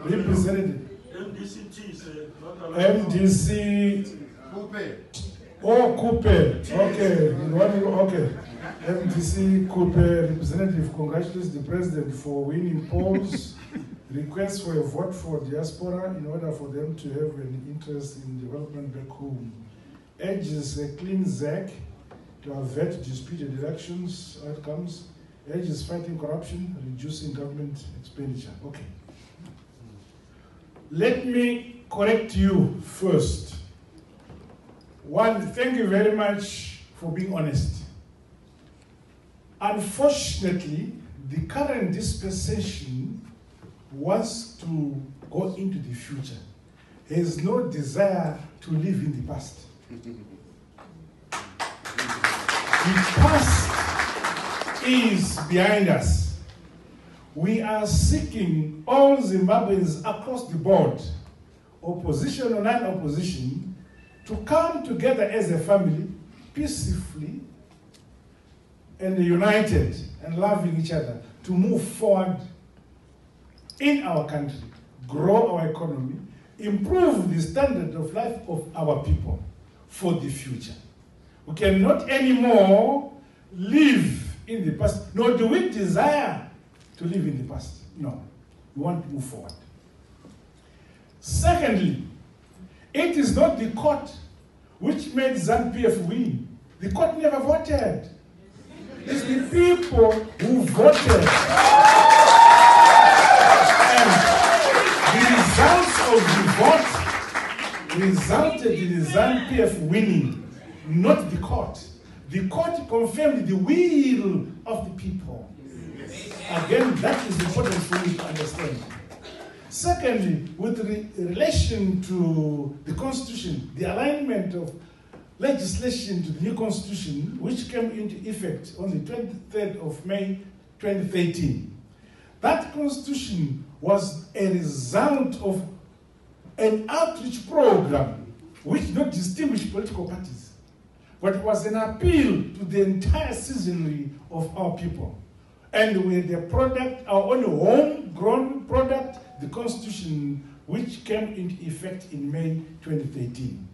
representative. MDC. Oh, Coupe. Okay. Okay. MDC Coupe representative congratulates the president for winning polls. Requests for a vote for diaspora in order for them to have an interest in development back home. Urges a clean ZAC to avert disputed elections outcomes. Urges fighting corruption, reducing government expenditure. Okay. Let me correct you first. One, thank you very much for being honest. Unfortunately, the current dispensation wants to go into the future. Has no desire to live in the past. The past is behind us. We are seeking all Zimbabweans across the board, opposition or non-opposition, to come together as a family, peacefully and united and loving each other, to move forward in our country, grow our economy, improve the standard of life of our people for the future. We cannot anymore live in the past, nor do we desire to live in the past. No, we want to move forward. Secondly, it is not the court which made ZANU-PF win. The court never voted. It's the people who voted. The results of the vote resulted in the ZANU-PF winning, not the court. The court confirmed the will of the people. Again, that is important for you to understand. Secondly, with relation to the Constitution, the alignment of legislation to the new Constitution, which came into effect on the 23rd of May 2013, that Constitution was a result of an outreach program which did not distinguish political parties, but it was an appeal to the entire citizenry of our people. And with the product, our own homegrown product, the Constitution, which came into effect in May 2013.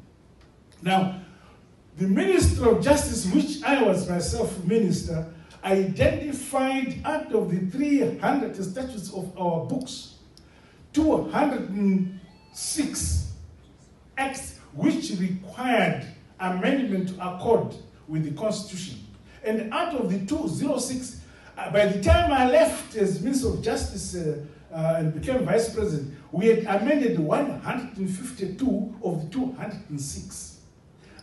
Now, the Minister of Justice, which I was myself minister, identified out of the 300 statutes of our books, 206 acts which required amendment to accord with the Constitution. And out of the 206, by the time I left as Minister of Justice and became Vice President, we had amended 152 of the 206.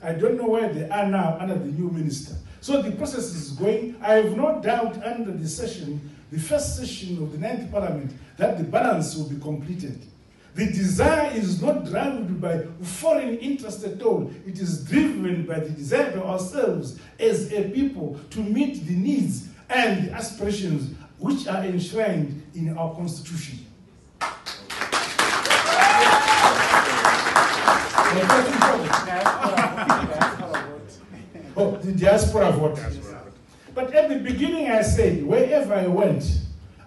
I don't know where they are now under the new minister. So the process is going. I have no doubt under the session, the first session of the 9th Parliament, that the balance will be completed. The desire is not driven by foreign interest at all. It is driven by the desire of ourselves as a people to meet the needs and the aspirations which are enshrined in our Constitution. Oh, the diaspora vote. But at the beginning I said, wherever I went,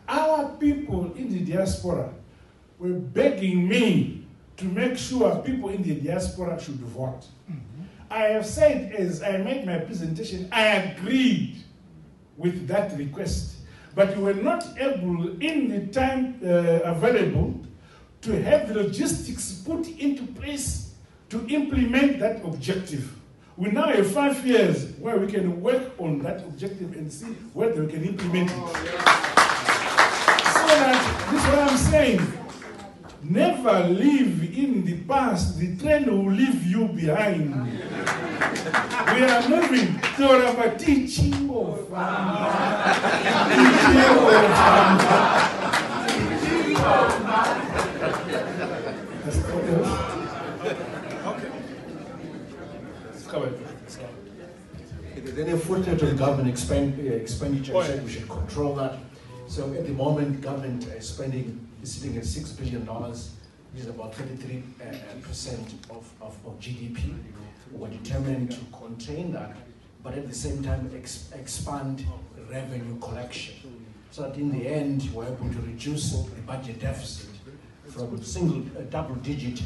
our people in the diaspora were begging me to make sure people in the diaspora should vote. I have said, as I made my presentation, I agreed with that request, but we were not able in the time available to have the logistics put into place to implement that objective. We now have 5 years where we can work on that objective and see whether we can implement it. So that, this is what I'm saying. Never live in the past. The train will leave you behind. We are moving toward a teaching of Then a footnote on government expenditure said we should control that. So at the moment, government spending is sitting at $6 billion, which is about 33% of GDP. We're determined to contain that, but at the same time expand revenue collection, so that in the end we're able to reduce the budget deficit from double digit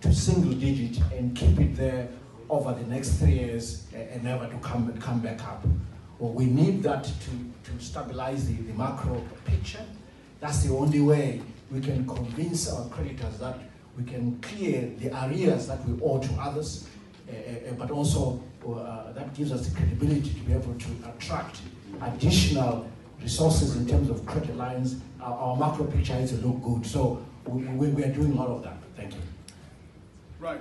to single digit and keep it there over the next 3 years and never to come back up. Well, we need that to stabilize the macro picture. That's the only way we can convince our creditors that we can clear the arrears that we owe to others, but also that gives us the credibility to be able to attract additional resources in terms of credit lines. Our macro picture has to look good. So we are doing a lot of that. Thank you. Right.